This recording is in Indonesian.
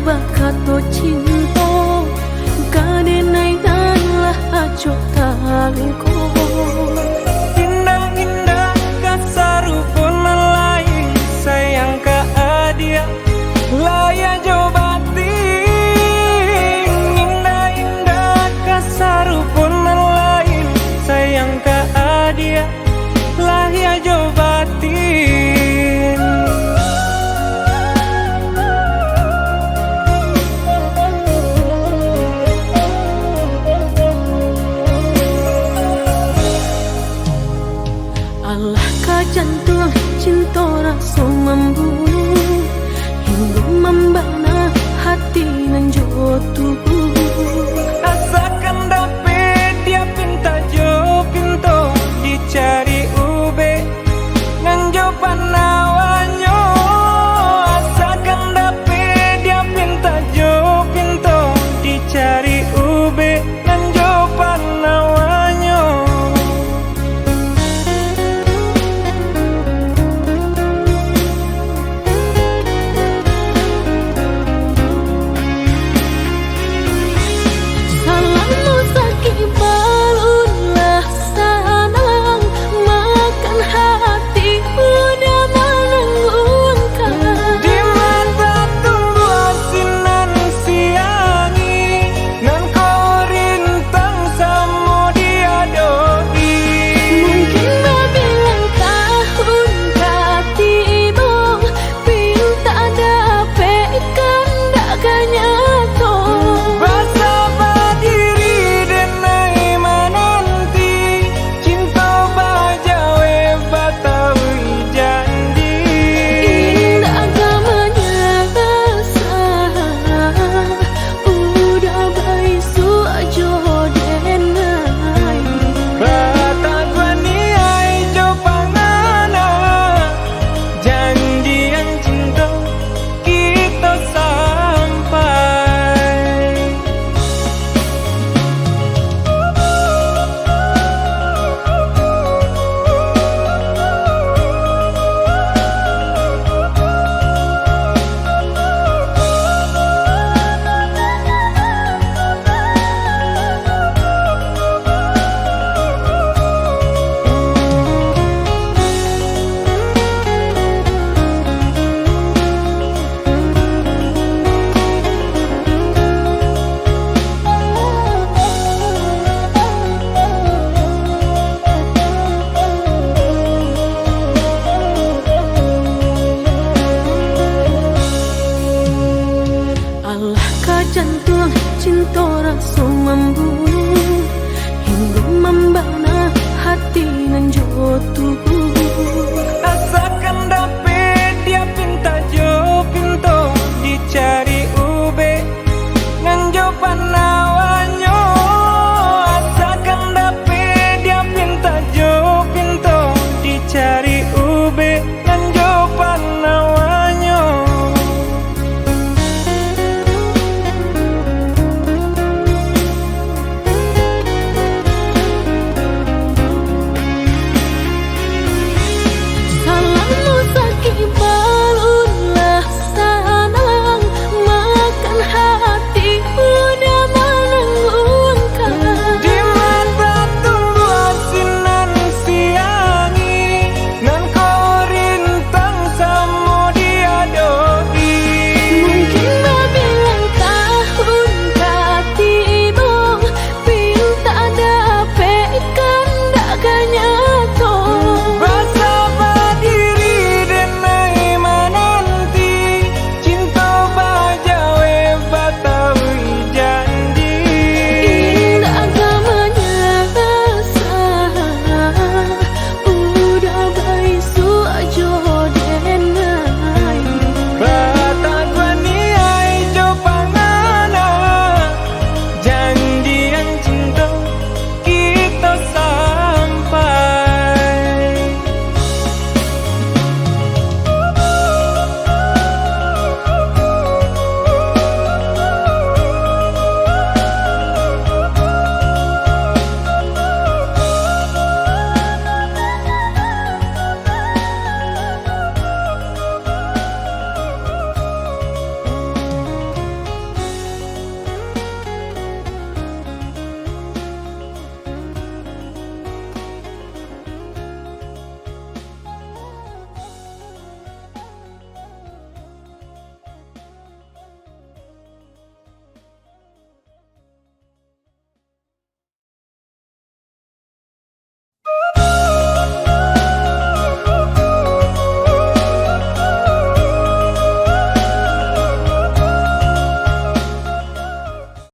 bakato cinta kadenai lah aco talengko. Indah-indah kasarupun lain sayang ka adia laya jobati. Indah-indah kasarupun lain sayang ka adia laya jobati. Allah ka jantung cinta rasa membunuh hingga membana hati nan jo tubuh. Asakan dapat dia pinta jo pinto dicari ube nan jo panawanyo. Asakan dapat dia pinta jo pinto dicari ube nan jo panawanyo. Jantung cinta rasa membunuh hingga membana hati nan jo tubuh.